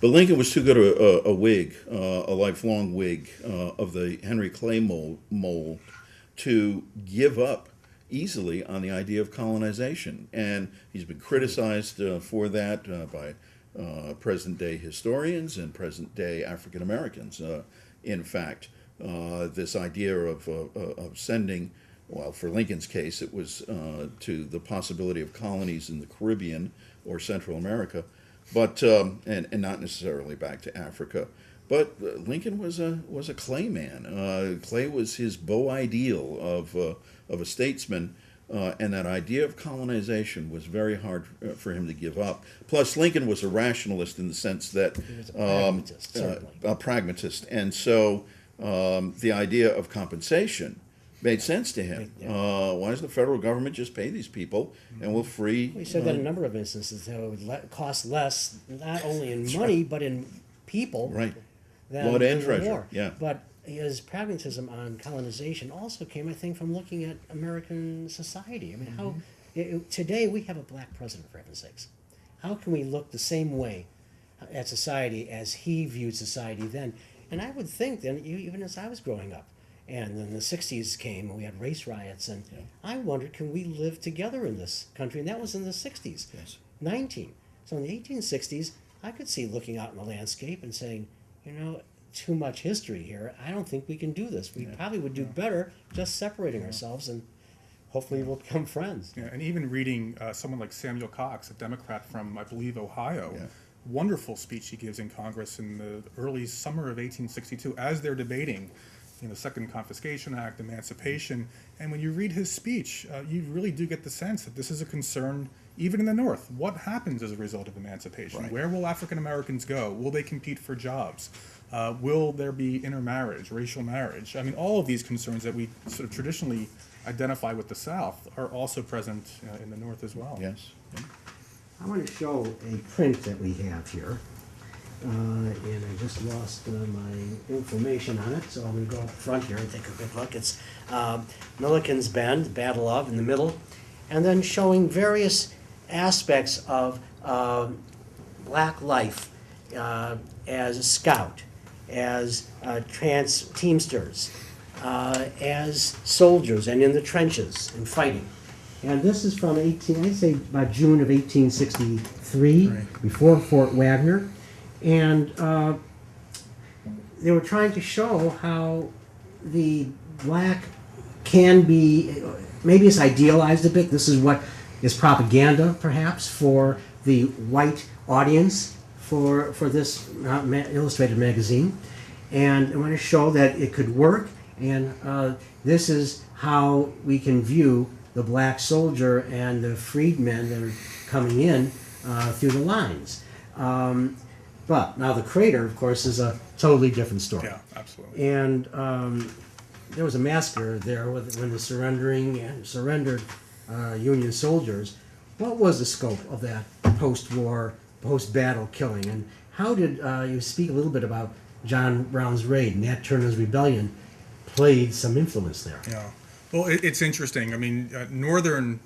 But Lincoln was too good a Whig, a lifelong Whig of the Henry Clay mold, to give up easily on the idea of colonization. And he's been criticized for that by present-day historians and present-day African Americans. In fact, this idea of sending, well, for Lincoln's case, it was to the possibility of colonies in the Caribbean or Central America, but and not necessarily back to Africa. But Lincoln was a Clay man. Clay was his beau ideal of a statesman, and that idea of colonization was very hard for him to give up. Plus, Lincoln was a rationalist in the sense that He was a pragmatist, certainly. a pragmatist, and so the idea of compensation made sense to him. Why doesn't the federal government just pay these people and we'll free? He said that in a number of instances, that it would cost less, not only in money, but in people. Right. Than Blood and the treasure, war. yeah. But his pragmatism on colonization also came, I think, from looking at American society. I mean, how today we have a black president, for heaven's sakes. How can we look the same way at society as he viewed society then? And I would think then, even as I was growing up, and then the 60s came and we had race riots, and I wondered, can we live together in this country? And that was in the 60s. Yes. 19. So in the 1860s, I could see looking out in the landscape and saying, you know, too much history here. I don't think we can do this. We probably would do better just separating ourselves, and hopefully we'll become friends. Yeah, and even reading someone like Samuel Cox, a Democrat from, I believe, Ohio, Yeah. wonderful speech he gives in Congress in the early summer of 1862 as they're debating the Second Confiscation Act, emancipation. And when you read his speech, you really do get the sense that this is a concern even in the North. What happens as a result of emancipation? Right. Where will African Americans go? Will they compete for jobs? Will there be intermarriage, racial marriage? I mean, all of these concerns that we sort of traditionally identify with the South are also present in the North as well. Yes. I want to show a print that we have here. And I just lost my information on it, so I'm going to go up front here and take a good look. It's Millikens Bend, Battle of, in the middle, and then showing various aspects of black life as a scout, as teamsters, as soldiers and in the trenches and fighting. And this is from I'd say about June of 1863, Right. before Fort Wagner. And they were trying to show how the black can be, maybe it's idealized a bit. This is what is propaganda, perhaps, for the white audience for this illustrated magazine. And I want to show that it could work, and this is how we can view the black soldier and the freedmen that are coming in through the lines. But now the crater, of course, is a totally different story. Yeah, absolutely. And there was a massacre there when the surrendered Union soldiers. What was the scope of that post-war, post-battle killing? And how did you speak a little bit about John Brown's raid? Nat Turner's rebellion played some influence there. Yeah. Well, it's interesting. I mean, Northerners,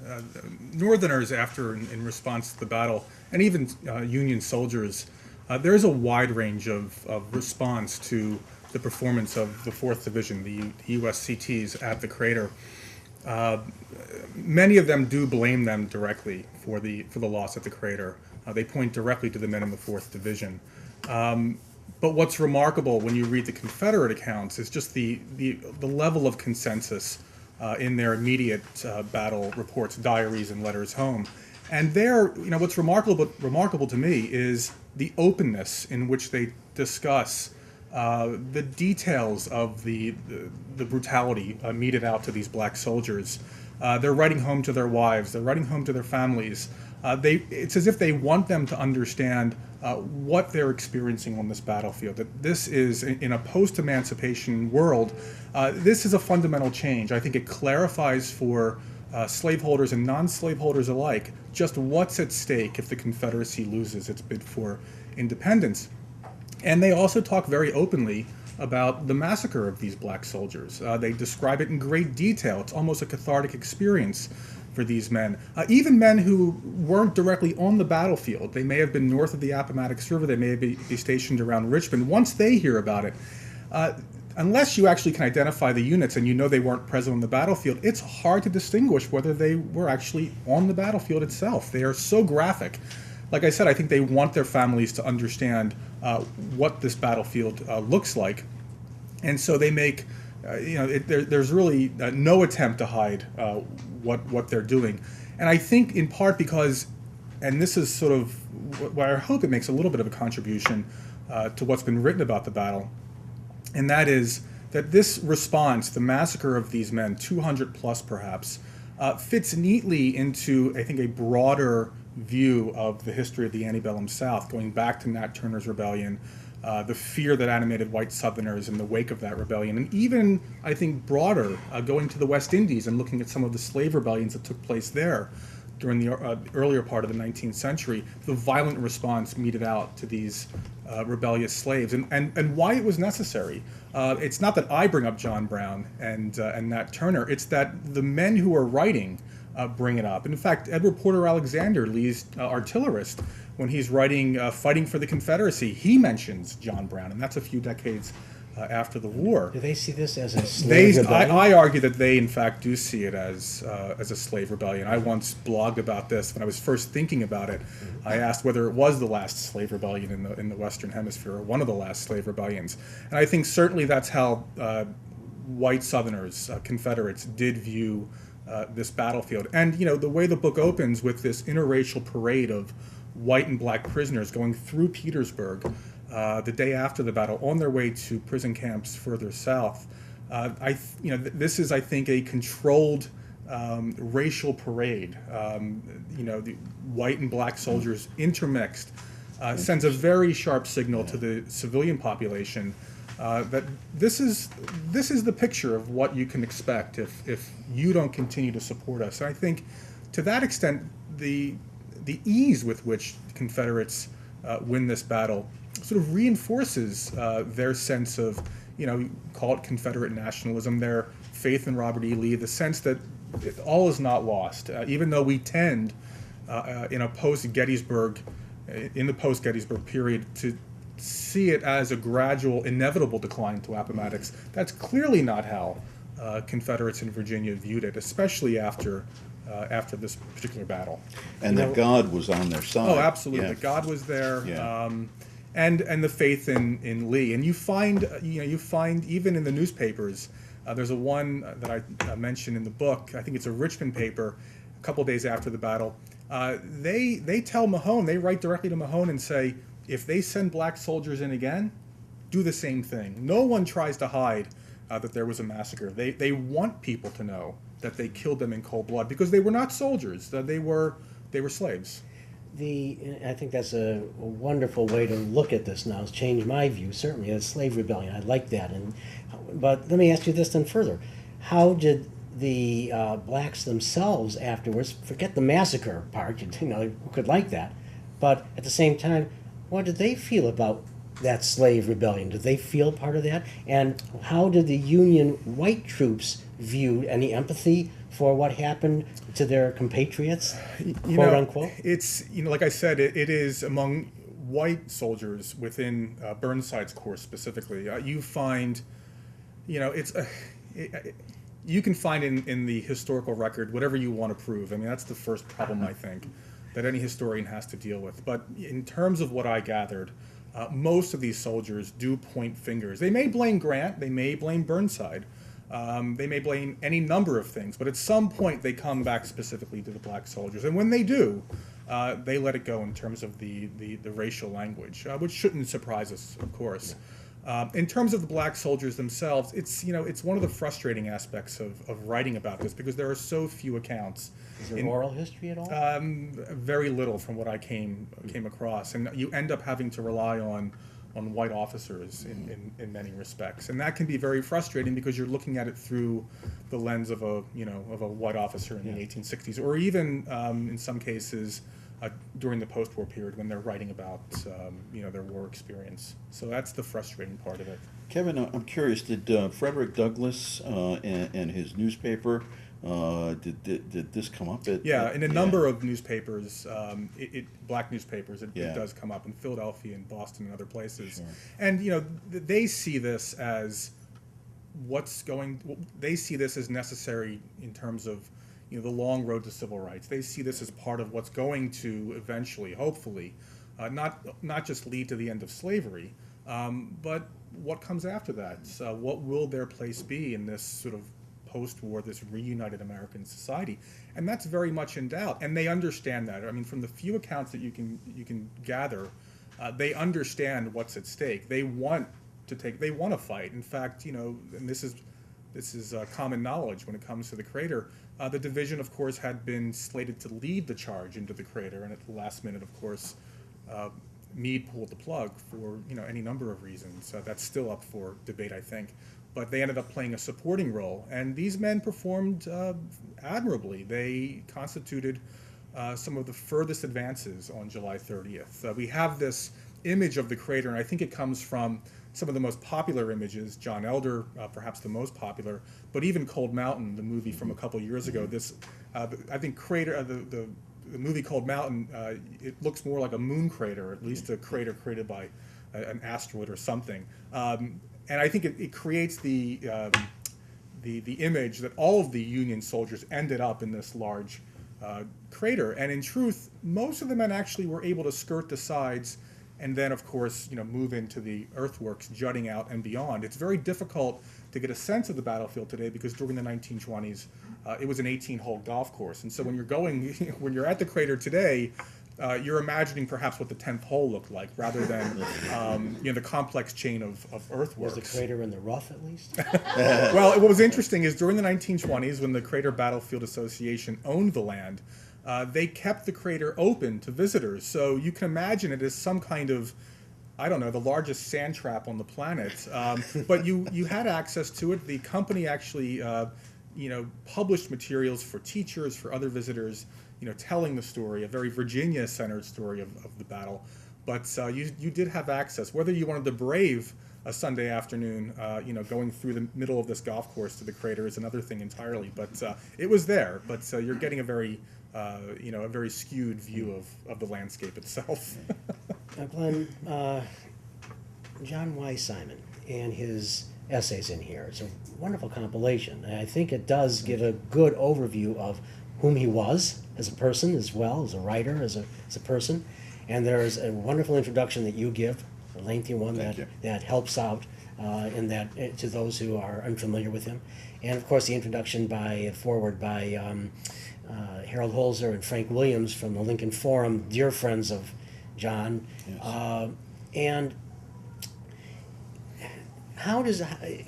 in response to the battle, and even Union soldiers, there's a wide range of response to the performance of the 4th Division, the USCTs at the crater. Many of them do blame them directly for the loss at the crater. They point directly to the men in the 4th Division. But what's remarkable when you read the Confederate accounts is just the level of consensus in their immediate battle reports, diaries, and letters home. And there, what's remarkable to me is the openness in which they discuss the details of the brutality meted out to these black soldiers. They're writing home to their wives. They're writing home to their families. It's as if they want them to understand what they're experiencing on this battlefield. That this is, in a post-emancipation world, this is a fundamental change. I think it clarifies for slaveholders and non-slaveholders alike just what's at stake if the Confederacy loses its bid for independence. And they also talk very openly about the massacre of these black soldiers. They describe it in great detail. It's almost a cathartic experience. for these men. Even men who weren't directly on the battlefield. They may have been north of the Appomattox River, they may be stationed around Richmond. Once they hear about it, unless you actually can identify the units and you know they weren't present on the battlefield, it's hard to distinguish whether they were actually on the battlefield itself. They are so graphic. Like I said, I think they want their families to understand what this battlefield looks like. And so they make, there's really no attempt to hide what they're doing. And I think in part because, and this is sort of where I hope it makes a little bit of a contribution to what's been written about the battle, and that is that this response, the massacre of these men, 200 plus perhaps, fits neatly into, I think, a broader view of the history of the antebellum South, going back to Nat Turner's rebellion, the fear that animated white Southerners in the wake of that rebellion, and even, I think, broader, going to the West Indies and looking at some of the slave rebellions that took place there during the earlier part of the 19th century, the violent response meted out to these rebellious slaves, and why it was necessary. It's not that I bring up John Brown and Nat Turner, it's that the men who are writing bring it up. And in fact, Edward Porter Alexander, Lee's artillerist, when he's writing Fighting for the Confederacy, he mentions John Brown, and that's a few decades after the war. Do they see this as a slave rebellion? I argue that they, in fact, do see it as a slave rebellion. I once blogged about this when I was first thinking about it. I asked whether it was the last slave rebellion in the Western Hemisphere, or one of the last slave rebellions. And I think certainly that's how white Southerners, Confederates, did view this battlefield. And the way the book opens with this interracial parade of white and black prisoners going through Petersburg the day after the battle on their way to prison camps further south. This is, I think, a controlled racial parade. The white and black soldiers intermixed sends a very sharp signal to the civilian population that this is the picture of what you can expect if you don't continue to support us. And I think, to that extent, the ease with which Confederates win this battle sort of reinforces their sense of, call it Confederate nationalism, their faith in Robert E. Lee, the sense that all is not lost, even though we tend in the post-Gettysburg period to see it as a gradual, inevitable decline to Appomattox. That's clearly not how Confederates in Virginia viewed it, especially after this particular battle. And that God was on their side. Oh, absolutely. Yeah. God was there. Yeah. And the faith in Lee. And you find even in the newspapers, there's a one that I mentioned in the book, I think it's a Richmond paper, a couple days after the battle. They tell Mahone, they write directly to Mahone and say, if they send black soldiers in again, do the same thing. No one tries to hide that there was a massacre. They want people to know that they killed them in cold blood, because they were not soldiers. They were slaves. I think that's a wonderful way to look at this now. It's changed my view, certainly, as slave rebellion. I like that. But let me ask you this then further. How did the blacks themselves afterwards, forget the massacre part, who could like that, but at the same time, what did they feel about that slave rebellion? Did they feel part of that? And how did the Union white troops view any empathy for what happened to their compatriots, quote unquote? It's, like I said, it is among white soldiers within Burnside's corps specifically. You find, you can find in the historical record whatever you want to prove. I mean, that's the first problem, I think, that any historian has to deal with. But in terms of what I gathered, most of these soldiers do point fingers. They may blame Grant, they may blame Burnside, they may blame any number of things, but at some point they come back specifically to the black soldiers. And when they do, they let it go in terms of the racial language, which shouldn't surprise us, of course. In terms of the black soldiers themselves, it's one of the frustrating aspects of writing about this, because there are so few accounts. Is there oral history at all? Very little from what I came across, and you end up having to rely on white officers in many respects, and that can be very frustrating because you're looking at it through the lens of a white officer in the 1860s, or even in some cases during the post-war period when they're writing about their war experience. So that's the frustrating part of it. Kevin, I'm curious, did Frederick Douglass and his newspaper Did this come up? Yeah, in a number of newspapers, black newspapers, it Yeah. does come up in Philadelphia and Boston and other places. Sure. And they see this as they see this as necessary in terms of the long road to civil rights. They see this as part of what's going to eventually, hopefully, not just lead to the end of slavery, but what comes after that. So what will their place be in this sort of post-war, this reunited American society? And that's very much in doubt. And they understand that. I mean, from the few accounts that you can gather, they understand what's at stake. They want to fight. In fact, and this is common knowledge when it comes to the crater. The division, of course, had been slated to lead the charge into the crater, and at the last minute, of course, Meade pulled the plug for any number of reasons. That's still up for debate, I think. But they ended up playing a supporting role, and these men performed admirably. They constituted some of the furthest advances on July 30th. We have this image of the crater, and I think it comes from some of the most popular images. John Elder, perhaps the most popular, but even Cold Mountain, the movie from a couple years ago. I think crater, the movie Cold Mountain, it looks more like a moon crater, at least a crater created by an asteroid or something. And I think it creates the image that all of the Union soldiers ended up in this large crater. And in truth, most of the men actually were able to skirt the sides and then, of course, move into the earthworks jutting out and beyond. It's very difficult to get a sense of the battlefield today because during the 1920s, it was an 18-hole golf course. And so when you're at the crater today, you're imagining perhaps what the 10th hole looked like rather than the complex chain of earthworks. Was the crater in the rough at least? Well, what was interesting is during the 1920s, when the Crater Battlefield Association owned the land, they kept the crater open to visitors. So you can imagine it as some kind of, I don't know, the largest sand trap on the planet. But you had access to it. The company actually published materials for teachers, for other visitors, telling the story, a very Virginia-centered story of the battle. But you did have access. Whether you wanted to brave a Sunday afternoon, going through the middle of this golf course to the crater is another thing entirely. But it was there. But you're getting a very skewed view of the landscape itself. Glenn, John Y. Simon and his essays in here. It's a wonderful compilation. And I think it does give a good overview of whom he was as a person as well, as a writer, as a person. And there's a wonderful introduction that you give, a lengthy one that helps out in that to those who are unfamiliar with him. And of course the introduction forward by Harold Holzer and Frank Williams from the Lincoln Forum, dear friends of John. Yes. And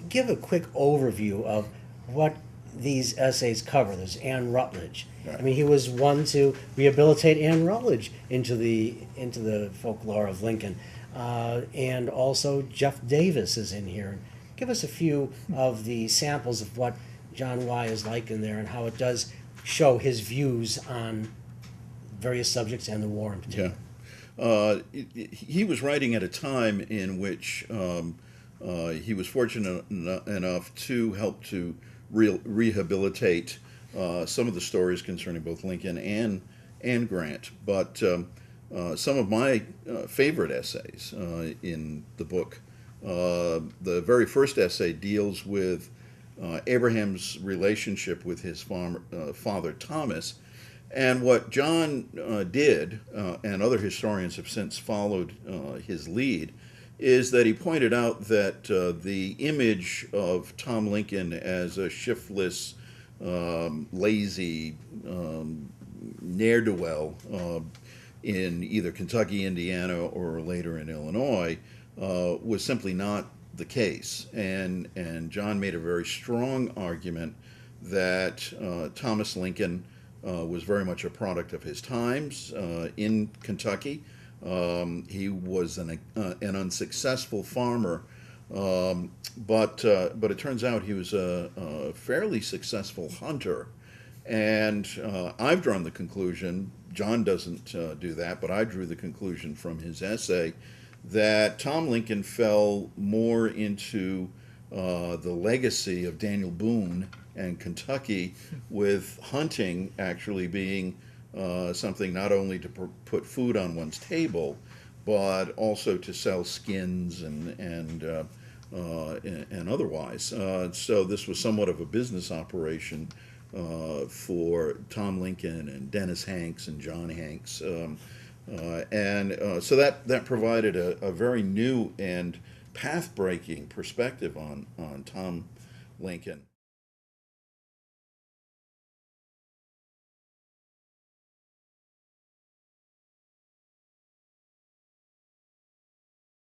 give a quick overview of what these essays cover. There's Anne Rutledge. Right. I mean, he was one to rehabilitate Anne Rutledge into the folklore of Lincoln, and also Jeff Davis is in here. Give us a few of the samples of what John Y. is like in there and how it does show his views on various subjects and the war in particular. Yeah. He was writing at a time in which he was fortunate enough to help to rehabilitate some of the stories concerning both Lincoln and Grant. But some of my favorite essays in the book, the very first essay deals with Abraham's relationship with his father Thomas. And what John did, and other historians have since followed his lead, is that he pointed out that the image of Tom Lincoln as a shiftless, lazy ne'er-do-well in either Kentucky, Indiana, or later in Illinois was simply not the case. And John made a very strong argument that Thomas Lincoln was very much a product of his times in Kentucky. He was an unsuccessful farmer, but it turns out he was a fairly successful hunter. And I've drawn the conclusion, John doesn't do that, but I drew the conclusion from his essay that Tom Lincoln fell more into the legacy of Daniel Boone and Kentucky, with hunting actually being something not only to put food on one's table, but also to sell skins and otherwise. So this was somewhat of a business operation for Tom Lincoln and Dennis Hanks and John Hanks. So that provided a very new and path-breaking perspective on Tom Lincoln.